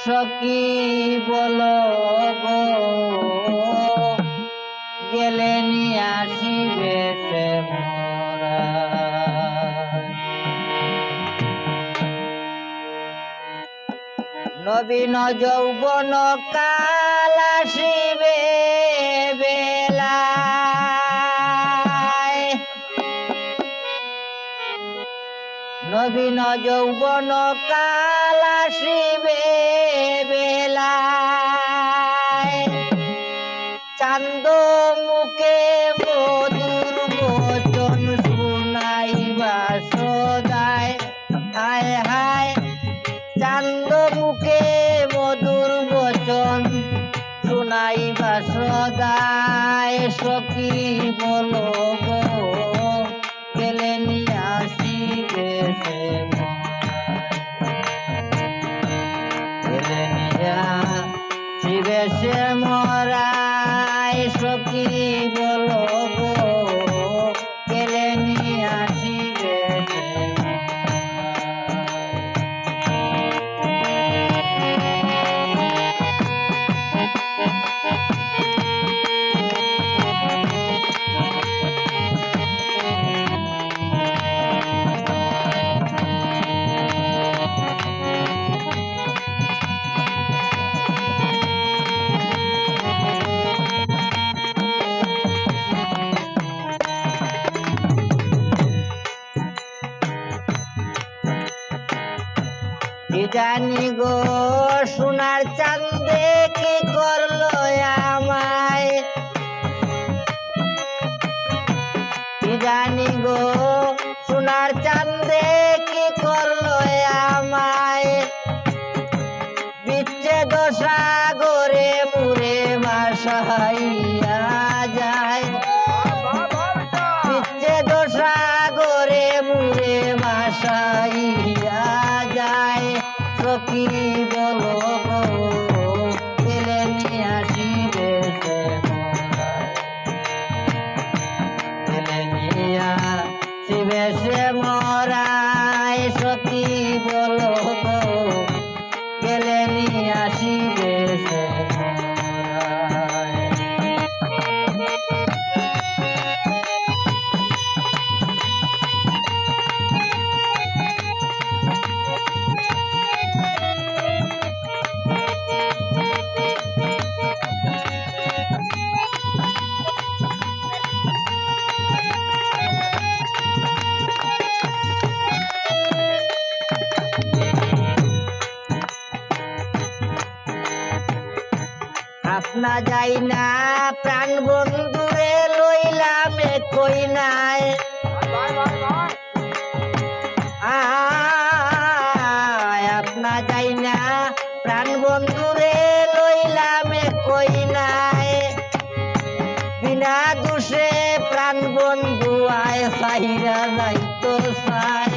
সখী বল গো গেলে নিয়ে আসিবে সে মোরা নবীন যৌবন কাল আসিবে বেলায় নবীন যৌবন কাল আসিবে বেলায় চান্দ মুখে মধুর বচন শুনাইবা সদায় হায় হায় চান্দ মুখে মধুর বচন শুনাইবা সদায় সখী বলো গো গেলে নিয়ে আসিবে সে গেলে নিয়ে আসিবে সে মরায় সখী বলো গো গেলে নিয়ে আসিবে সে জানি গো সোনার চাঁদে কি করলো আমায় জানি গো সোনার চাঁদে কি করলো আমায় বিচ্ছেদ সাগরে মুরে ভাসাইয়া যায় বিচ্ছেদ সাগরে মুরে ভাসাইয়া যায় সখী বলো গো গেলে নিয়ে আসিবে সে গেলে নিয়ে আসিবে সে মরায় সখী বলো গো গেলে নিয়ে আসিবে সে আপনা যাই না প্রাণ বন্ধুরে লইলামে কই নাই আপনা যাই না প্রাণ বন্ধুরে লইলামে কই নাই বিনা দোষে প্রাণ বন্ধু আয় সাইরা যাইতো সাই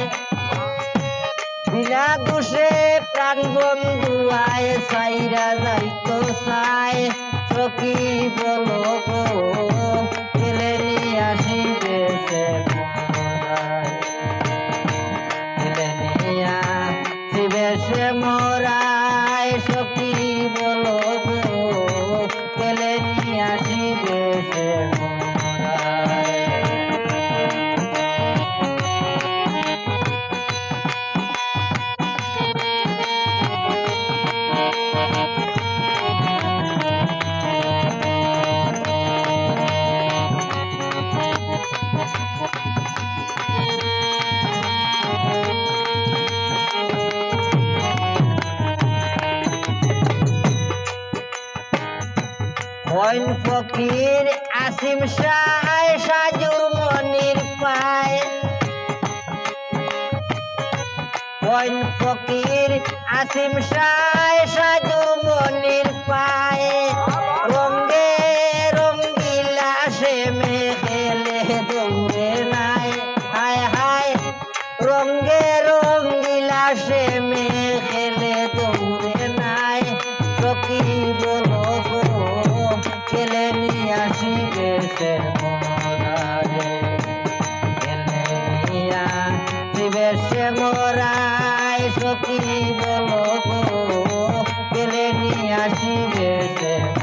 বিনা দোষে প্রাণ বন্ধু আয় সাইরা যাইতো সাই সখী বলো গো গেলে নিয়ে আসিবে সে গেলে নিয়ে আসিবে সে মরায় সখী বলো গো গেলে নিয়ে আসিবে সে হইন ফকির আসিম শাহ সাজুর মনির পায় হইন ফকির আসিম শাহ সাজুর মনির পায় রঙ্গে রঙ্গিলা সে মেঘেলে দৌড়ে নাই হায় হায় রঙ্গে রঙ্গিলা সে মেঘেলে দৌড়ে নাই সখী বলো গো গেলে নিয়ে আসিবে সে মরায় গেলে নিয়ে আসিবে শ্যামরায় সখী বলো গো, পেলে নিয়ে আসিবে শ্যাম